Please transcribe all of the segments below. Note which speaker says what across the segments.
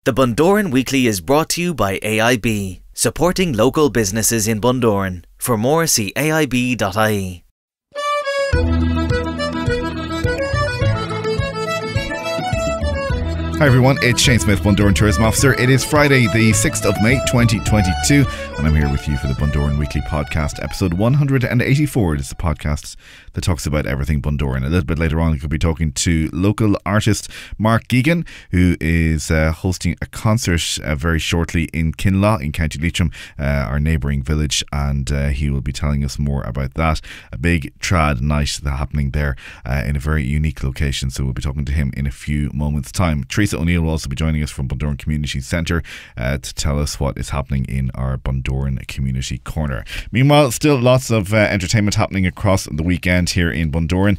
Speaker 1: The Bundoran Weekly is brought to you by AIB, supporting local businesses in Bundoran. For more, see aib.ie.
Speaker 2: Hi everyone, it's Shane Smyth, Bundoran Tourism Officer. It is Friday the 6th of May 2022 and I'm here with you for the Bundoran Weekly podcast, episode 184. It is the podcast that talks about everything Bundoran. A little bit later on, we could be talking to local artist Marc Geagan, who is hosting a concert very shortly in Kinlough in County Leitrim, our neighbouring village, and he will be telling us more about that. A big trad night happening there in a very unique location, so we'll be talking to him in a few moments' time. Teresa O'Neill will also be joining us from Bundoran Community Centre to tell us what is happening in our Bundoran Community Corner. Meanwhile, still lots of entertainment happening across the weekend here in Bundoran.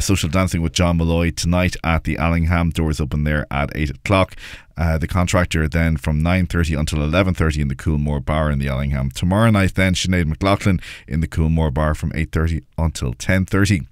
Speaker 2: Social dancing with John Malloy tonight at the Allingham. Doors open there at 8 o'clock. The Contractor then from 9:30 until 11:30 in the Coolmore Bar in the Allingham. Tomorrow night then Sinead McLaughlin in the Coolmore Bar from 8:30 until 10:30.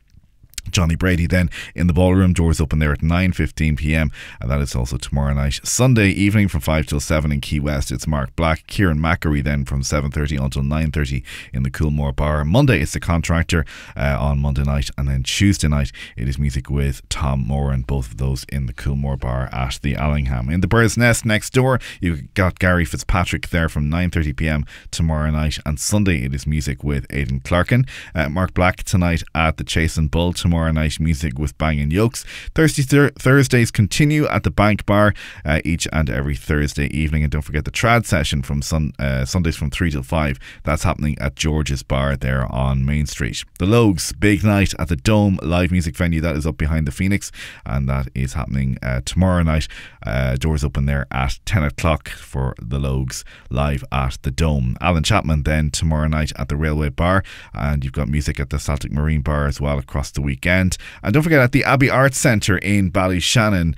Speaker 2: Johnny Brady then in the Ballroom. Doors open there at 9:15pm, and that is also tomorrow night. Sunday evening from 5 till 7 in Key West, it's Mark Black. Kieran Mackery then from 7:30 until 9:30 in the Coolmore Bar. Monday it's the Contractor on Monday night, and then Tuesday night it is music with Tom Moran, both of those in the Coolmore Bar at the Allingham. In the Bird's Nest next door, you've got Gary Fitzpatrick there from 9:30pm tomorrow night, and Sunday it is music with Aidan Clarkin. Mark Black tonight at the Chase and Bull. Tomorrow night music with Bang and Yokes. Thursdays continue at the Bank Bar each and every Thursday evening, and don't forget the trad session from Sundays from 3 till 5. That's happening at George's Bar there on Main Street. The Logues, big night at the Dome live music venue, that is up behind the Phoenix, and that is happening tomorrow night. Doors open there at 10 o'clock for the Logues live at the Dome. Alan Chapman then tomorrow night at the Railway Bar, and you've got music at the Celtic Marine Bar as well across the weekend. And don't forget, at the Abbey Arts Centre in Ballyshannon,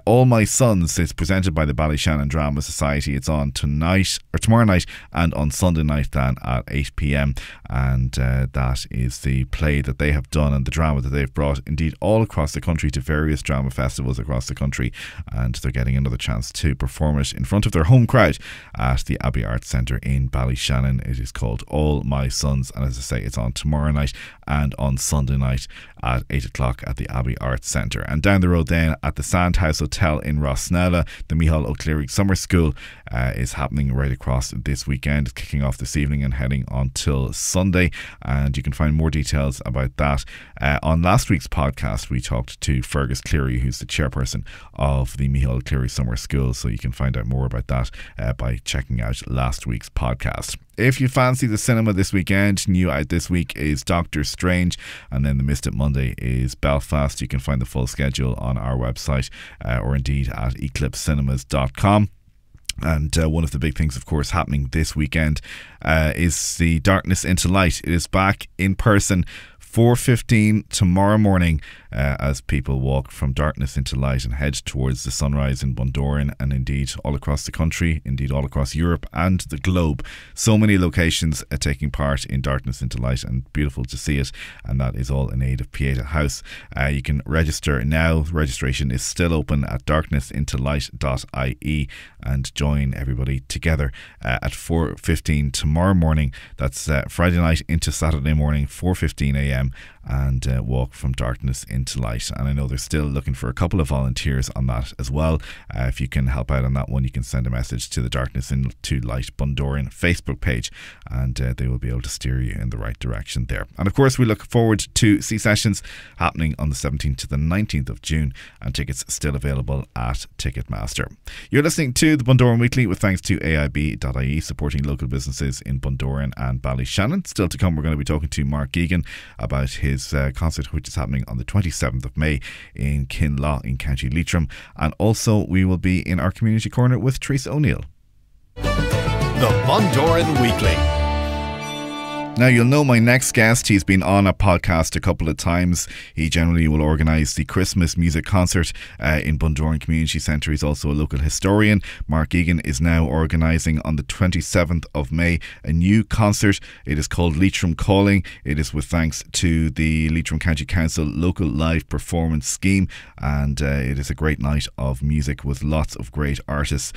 Speaker 2: All My Sons is presented by the Ballyshannon Drama Society. It's on tomorrow night and on Sunday night then at 8pm, and that is the play that they have done and the drama that they've brought indeed all across the country to various drama festivals across the country, and they're getting another chance to perform it in front of their home crowd at the Abbey Arts Centre in Ballyshannon. It is called All My Sons, and as I say, it's on tomorrow night and on Sunday night at 8 o'clock at the Abbey Arts Centre. And down the road then at the Sandhouse Hotel in Rossnella, the Micheál O'Clery Summer School is happening right across this weekend. It's kicking off this evening and heading until Sunday, and you can find more details about that on last week's podcast. We talked to Fergus Cleary, who's the chairperson of the Micheál O'Clery Summer School, so you can find out more about that by checking out last week's podcast. If you fancy the cinema this weekend, new out this week is Doctor Strange, and then the Missed It Monday is Belfast. You can find the full schedule on our website or indeed at eclipsecinemas.com. And one of the big things, of course, happening this weekend is the Darkness into Light. It is back in person, 4:15 tomorrow morning, as people walk from darkness into light and head towards the sunrise in Bundoran, and indeed all across the country, indeed all across Europe and the globe. So many locations taking part in Darkness into Light, and beautiful to see it, and that is all in aid of Pieta House. You can register now. Registration is still open at darknessintolight.ie, and join everybody together at 4:15 tomorrow morning. That's Friday night into Saturday morning, 4:15am, and walk from darkness into light. And I know they're still looking for a couple of volunteers on that as well. If you can help out on that one, you can send a message to the Darkness into Light Bundoran Facebook page, and they will be able to steer you in the right direction there. And of course, we look forward to Sea Sessions happening on the 17th to the 19th of June, and tickets still available at Ticketmaster. You're listening to the Bundoran Weekly with thanks to AIB.ie, supporting local businesses in Bundoran and Ballyshannon. Still to come, we're going to be talking to Marc Geagan about his concert, which is happening on the 27th of May in Kinlough in County Leitrim, and also we will be in our community corner with Teresa O'Neill.
Speaker 3: The Bundoran Weekly.
Speaker 2: Now, you'll know my next guest. He's been on a podcast a couple of times. He generally will organise the Christmas music concert in Bundoran Community Centre. He's also a local historian. Marc Geagan is now organising on the 27th of May a new concert. It is called Leitrim Calling. It is with thanks to the Leitrim County Council Local Live Performance Scheme, and it is a great night of music with lots of great artists.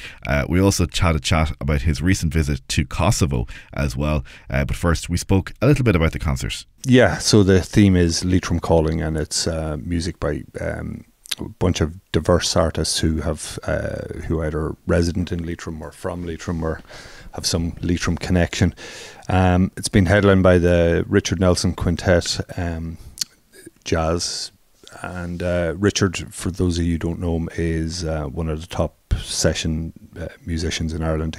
Speaker 2: We also had a chat about his recent visit to Kosovo as well. But first, we spoke a little bit about the concert.
Speaker 3: Yeah, so the theme is Leitrim Calling, and it's music by a bunch of diverse artists who have who are either resident in Leitrim or from Leitrim or have some Leitrim connection. It's been headlined by the Richard Nelson Quintet, jazz, and Richard, for those of you who don't know him, is one of the top session musicians in Ireland.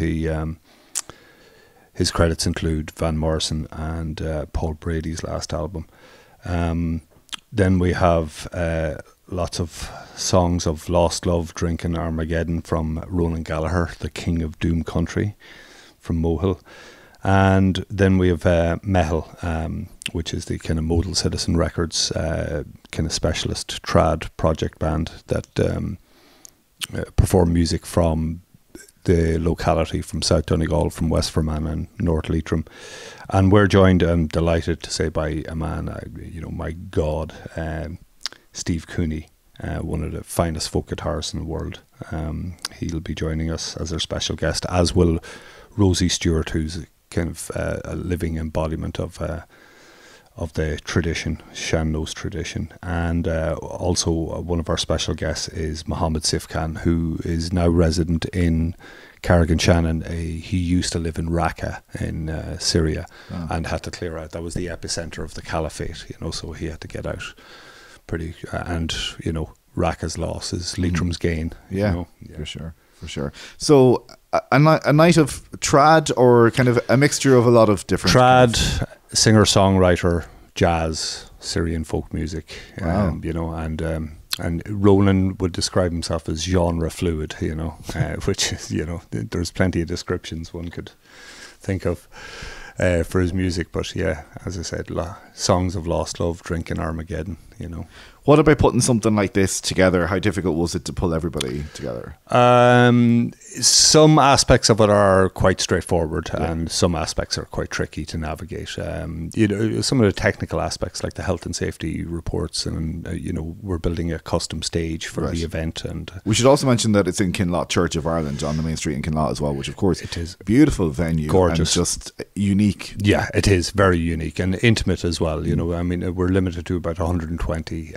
Speaker 3: His credits include Van Morrison and Paul Brady's last album. Then we have lots of songs of Lost Love, Drinking Armageddon from Ronan Gallagher, the King of Doom Country from Mohill. And then we have Mehel, which is the kind of Modal Citizen Records kind of specialist trad project band that perform music from the locality, from South Donegal, from West Fermanagh and North Leitrim. And we're joined, I'm delighted to say, by a man, my God, Steve Cooney, one of the finest folk guitarists in the world. He'll be joining us as our special guest, as will Rosie Stewart, who's kind of a living embodiment of the tradition, Shanno's tradition. And also one of our special guests is Mohammed Sifkan, who is now resident in Carrigan-Shannon. He used to live in Raqqa in Syria and had to clear out. That was the epicenter of the caliphate, so he had to get out pretty. And, Raqqa's loss is Leitrim's gain.
Speaker 2: Yeah, for sure. So a night of trad, or kind of a mixture of a lot of different
Speaker 3: trad, singer-songwriter, jazz, Syrian folk music.
Speaker 2: Wow.
Speaker 3: And Ronan would describe himself as genre fluid, which is, there's plenty of descriptions one could think of for his music. But yeah, as I said, songs of Lost Love, Drinking Armageddon,
Speaker 2: What about putting something like this together? How difficult was it to pull everybody together?
Speaker 3: Some aspects of it are quite straightforward, and some aspects are quite tricky to navigate. Some of the technical aspects, like the health and safety reports, and we're building a custom stage for the event. And
Speaker 2: we should also mention that it's in Kinlough Church of Ireland on the main street in Kinlough as well, which of course
Speaker 3: it is
Speaker 2: a beautiful venue,
Speaker 3: gorgeous,
Speaker 2: and just unique.
Speaker 3: Yeah, it is very unique and intimate as well. We're limited to about 120.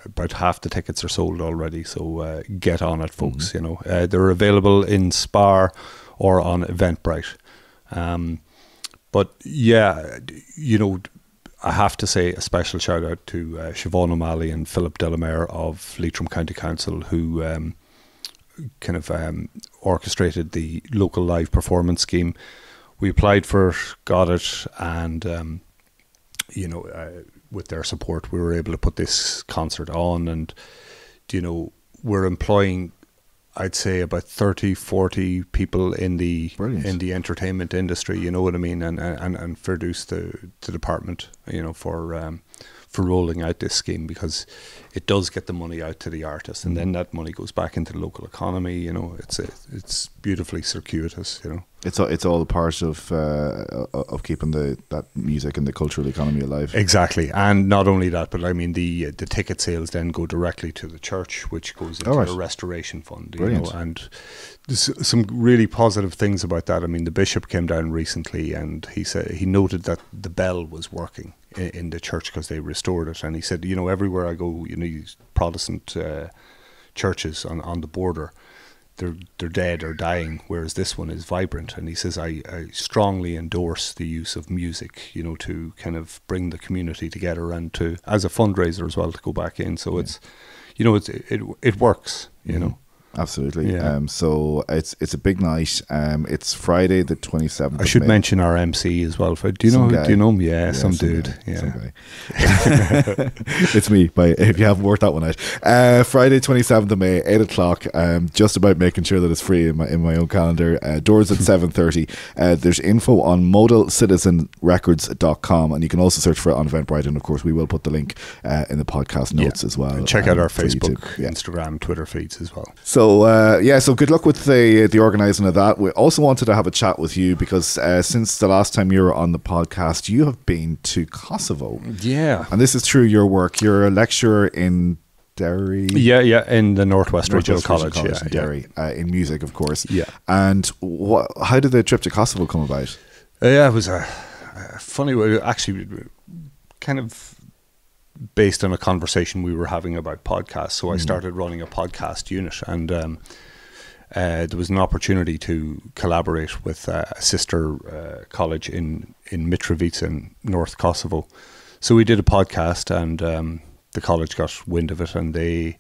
Speaker 3: About half the tickets are sold already, so get on it, folks. They're available in Spar or on Eventbrite. But yeah, I have to say a special shout out to Siobhan O'Malley and Philip Delamere of Leitrim County Council, who kind of orchestrated the local live performance scheme. We applied for, got it, and with their support, we were able to put this concert on, and we're employing, I'd say, about 30-40 people in the entertainment industry. You know what I mean, and produce the department, for rolling out this scheme, because it does get the money out to the artists, and then that money goes back into the local economy. It's beautifully circuitous.
Speaker 2: It's all a part of keeping that music and the cultural economy alive.
Speaker 3: Exactly, and not only that, but the ticket sales then go directly to the church, which goes into a restoration fund. And there's some really positive things about that. The bishop came down recently, and he noted that the bell was working in the church because they restored it, and he said, everywhere I go, these Protestant churches on the border, they're dead or dying, whereas this one is vibrant. And he says, I strongly endorse the use of music, to kind of bring the community together, and to, as a fundraiser as well, to go back in. So it works,
Speaker 2: Absolutely.
Speaker 3: Yeah.
Speaker 2: So it's a big night. It's Friday the 27th.
Speaker 3: I should
Speaker 2: May.
Speaker 3: mention our MC as well. Do you know? Do you know him? Yeah, some dude.
Speaker 2: Guy,
Speaker 3: yeah,
Speaker 2: some guy. It's me. But if you haven't worked that one out, Friday 27th of May, 8 o'clock. Just about making sure that it's free in my own calendar. Doors at 7:30. There's info on modalcitizenrecords.com, and you can also search for it on Eventbrite. And of course, we will put the link in the podcast notes as well.
Speaker 3: And check out our Facebook, Instagram, Twitter feeds as well.
Speaker 2: So so good luck with the organising of that. We also wanted to have a chat with you because since the last time you were on the podcast, you have been to Kosovo.
Speaker 3: Yeah.
Speaker 2: And this is through your work. You're a lecturer in Derry.
Speaker 3: Yeah, in the Northwest Regional College in
Speaker 2: Derry, in music, of course.
Speaker 3: Yeah.
Speaker 2: And how did the trip to Kosovo come about?
Speaker 3: It was a funny way. Actually, kind of based on a conversation we were having about podcasts. So I started running a podcast unit, and there was an opportunity to collaborate with a sister college in Mitrovica in North Kosovo. So we did a podcast, and the college got wind of it, and they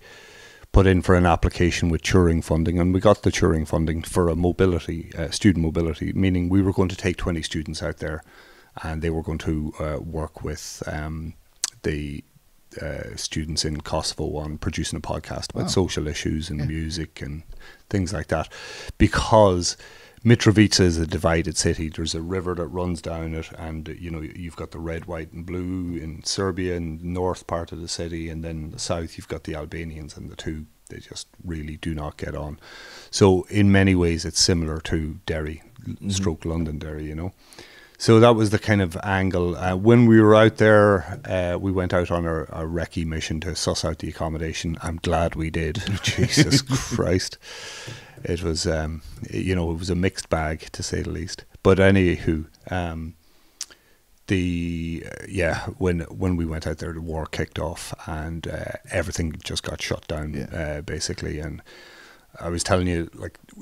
Speaker 3: put in for an application with Turing funding, and we got the Turing funding for a mobility, student mobility, meaning we were going to take 20 students out there, and they were going to work with the students in Kosovo on producing a podcast about social issues and music and things like that, because Mitrovica is a divided city. There's a river that runs down it, and you've got the red, white and blue in Serbia in the north part of the city, and then in the south you've got the Albanians, and the two, they just really do not get on. So in many ways it's similar to Derry, stroke Londonderry, So that was the kind of angle. When we were out there, we went out on a recce mission to suss out the accommodation. I'm glad we did. Jesus Christ. It was, it was a mixed bag, to say the least. But anywho, when we went out there, the war kicked off, and everything just got shut down, basically. And I was telling you,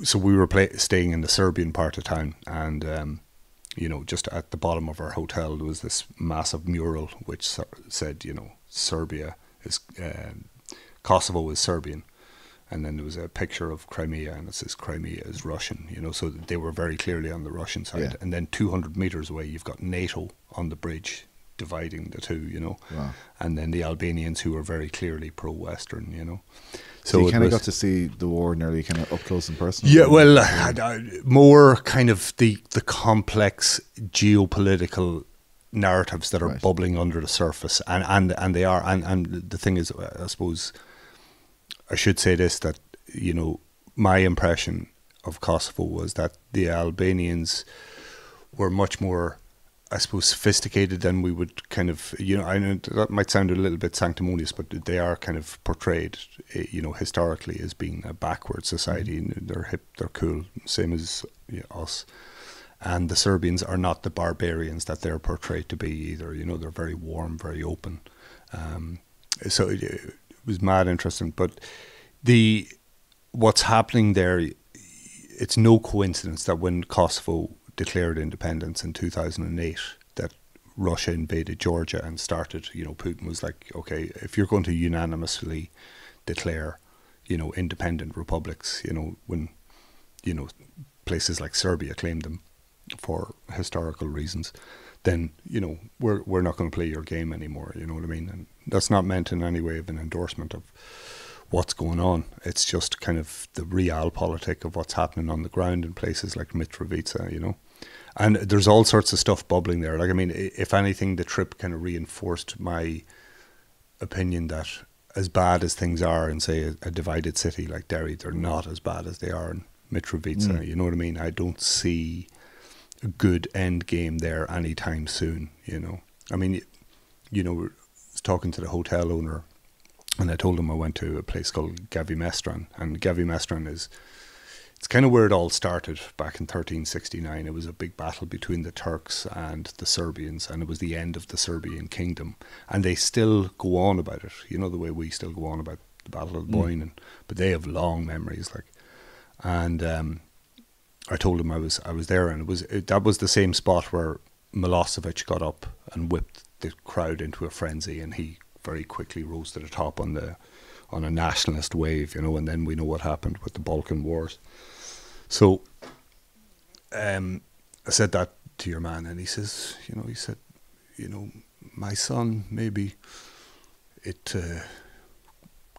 Speaker 3: so we were staying in the Serbian part of town, and just at the bottom of our hotel, there was this massive mural which said, Serbia is, Kosovo is Serbian. And then there was a picture of Crimea, and it says Crimea is Russian, so they were very clearly on the Russian side. Yeah. And then 200 meters away, you've got NATO on the bridge dividing the two,
Speaker 2: Wow.
Speaker 3: And then the Albanians, who are very clearly pro-Western,
Speaker 2: So you kind of got to see the war nearly kind of up close and personal.
Speaker 3: Yeah, well, more kind of the complex geopolitical narratives that are bubbling under the surface, and they are, and the thing is, I suppose I should say this, that my impression of Kosovo was that the Albanians were much more, I suppose, sophisticated than we would kind of, I know that might sound a little bit sanctimonious, but they are kind of portrayed, historically as being a backward society. They're hip, they're cool, same as us. And the Serbians are not the barbarians that they're portrayed to be either. They're very warm, very open. So it was mad interesting. But what's happening there, it's no coincidence that when Kosovo declared independence in 2008, that Russia invaded Georgia and started, Putin was like, okay, if you're going to unanimously declare, independent republics, when, places like Serbia claimed them for historical reasons, then, we're not going to play your game anymore, you know what I mean? And that's not meant in any way of an endorsement of what's going on. It's just kind of the realpolitik of what's happening on the ground in places like Mitrovica, And there's all sorts of stuff bubbling there. If anything, the trip kind of reinforced my opinion that as bad as things are in, say, a divided city like Derry, they're not as bad as they are in Mitrovica. You know what I mean? I don't see a good end game there anytime soon, I was talking to the hotel owner, and I told him I went to a place called Gavi Mestran, and Gavi Mestran it's kind of where it all started back in 1369. It was a big battle between the Turks and the Serbians, and it was the end of the Serbian kingdom. And they still go on about it, the way we still go on about the Battle of Boyne, but they have long memories, And I told him I was there, and that was the same spot where Milosevic got up and whipped the crowd into a frenzy, and he very quickly rose to the top on on a nationalist wave, you know, and then we know what happened with the Balkan Wars. So I said that to your man, and he says, my son, maybe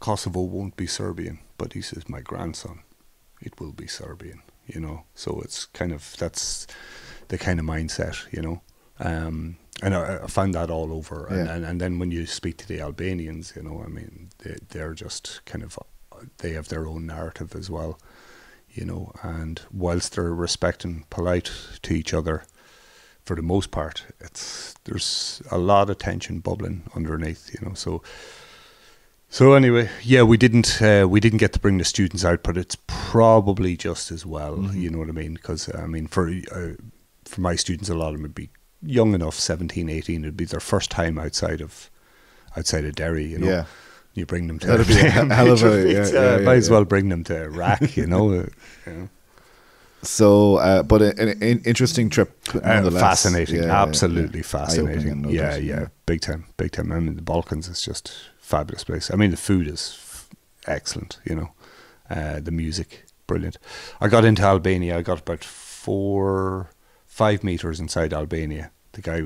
Speaker 3: Kosovo won't be Serbian, but he says, my grandson, it will be Serbian, you know. So it's kind of, that's the kind of mindset, you know. And I found that all over. And then when you speak to the Albanians, you know, I mean, they're just kind of, they have their own narrative as well, you know. And whilst they're respect and polite to each other, for the most part, there's a lot of tension bubbling underneath, you know. So anyway, yeah, we didn't get to bring the students out, but it's probably just as well, you know what I mean? Because I mean, for my students, a lot of them would be young enough, 17, 18, it'd be their first time outside of Derry, you know. Yeah. You bring them to
Speaker 2: that'd be a hell of a
Speaker 3: might as well bring them to Iraq, you know. You know.
Speaker 2: So, but an interesting trip,
Speaker 3: fascinating, absolutely fascinating. Yeah, big time. I mean, the Balkans is just a fabulous place. I mean, the food is excellent, you know. The music, brilliant. I got into Albania. I got about 5 meters inside Albania. The guy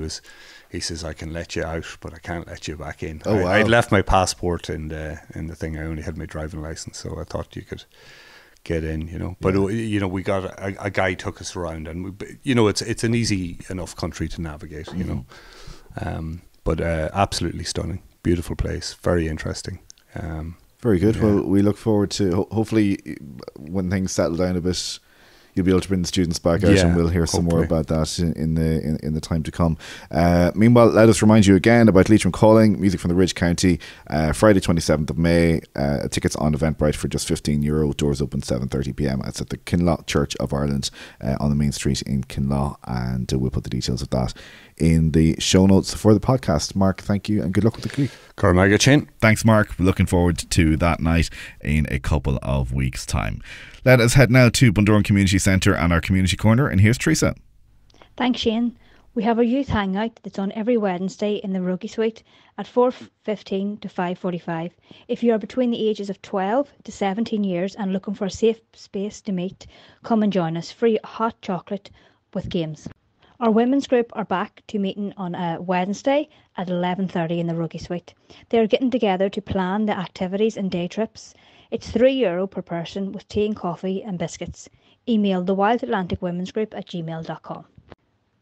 Speaker 3: he says, I can let you out, but I can't let you back in.
Speaker 2: Oh, wow.
Speaker 3: I'd left my passport in the thing. I only had my driving license, so I thought you could get in, you know. But you know, we got a guy took us around, and you know, it's an easy enough country to navigate, you know. But absolutely stunning, beautiful place, very interesting.
Speaker 2: Very good. Yeah. Well, we look forward to hopefully when things settle down a bit, you'll be able to bring the students back out, and we'll hear some more about that in the time to come. Meanwhile, let us remind you again about Leitrim Calling, music from the Ridge County, Friday 27th of May. Tickets on Eventbrite for just €15. Doors open 7:30 p.m. It's at the Kinlough Church of Ireland on the main street in Kinlough, and we'll put the details of that in the show notes for the podcast. Mark, thank you, and good luck with the clique. Thanks, Mark. We're looking forward to that night in a couple of weeks' time. Let us head now to Bundoran Community Centre and our Community Corner, and here's Teresa.
Speaker 4: Thanks, Shane. We have a youth hangout that's on every Wednesday in the Ruggie Suite at 4:15 to 5:45. If you are between the ages of 12 to 17 years and looking for a safe space to meet, come and join us. Free hot chocolate with games. Our women's group are back to meeting on a Wednesday at 11:30 in the Ruggie Suite. They are getting together to plan the activities and day trips. It's €3 per person with tea and coffee and biscuits. Email the Wild Atlantic Women's Group at gmail.com.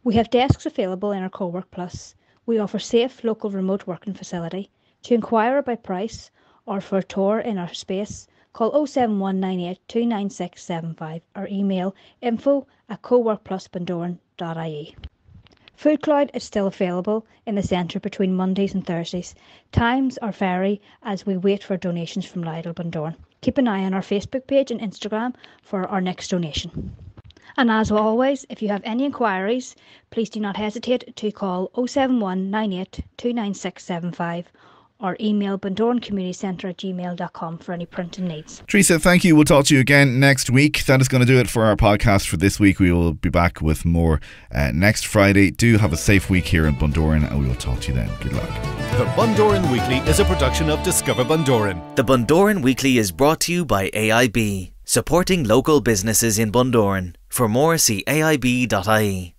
Speaker 4: We have desks available in our Co-work Plus. We offer safe local remote working facility. To inquire about price or for a tour in our space, call 07198 29675 or email info@coworkplusbundoran.ie. Food Cloud is still available in the centre between Mondays and Thursdays. Times are vary as we wait for donations from Lidl Bundoran. Keep an eye on our Facebook page and Instagram for our next donation. And as always, if you have any inquiries, please do not hesitate to call 07198 29675 or email bundorancommunitycentre@gmail.com for any printing needs.
Speaker 2: Teresa, thank you. We'll talk to you again next week. That is going to do it for our podcast for this week. We will be back with more next Friday. Do have a safe week here in Bundoran, and we will talk to you then. Good luck.
Speaker 5: The Bundoran Weekly is a production of Discover Bundoran.
Speaker 1: The Bundoran Weekly is brought to you by AIB, supporting local businesses in Bundoran. For more, see aib.ie.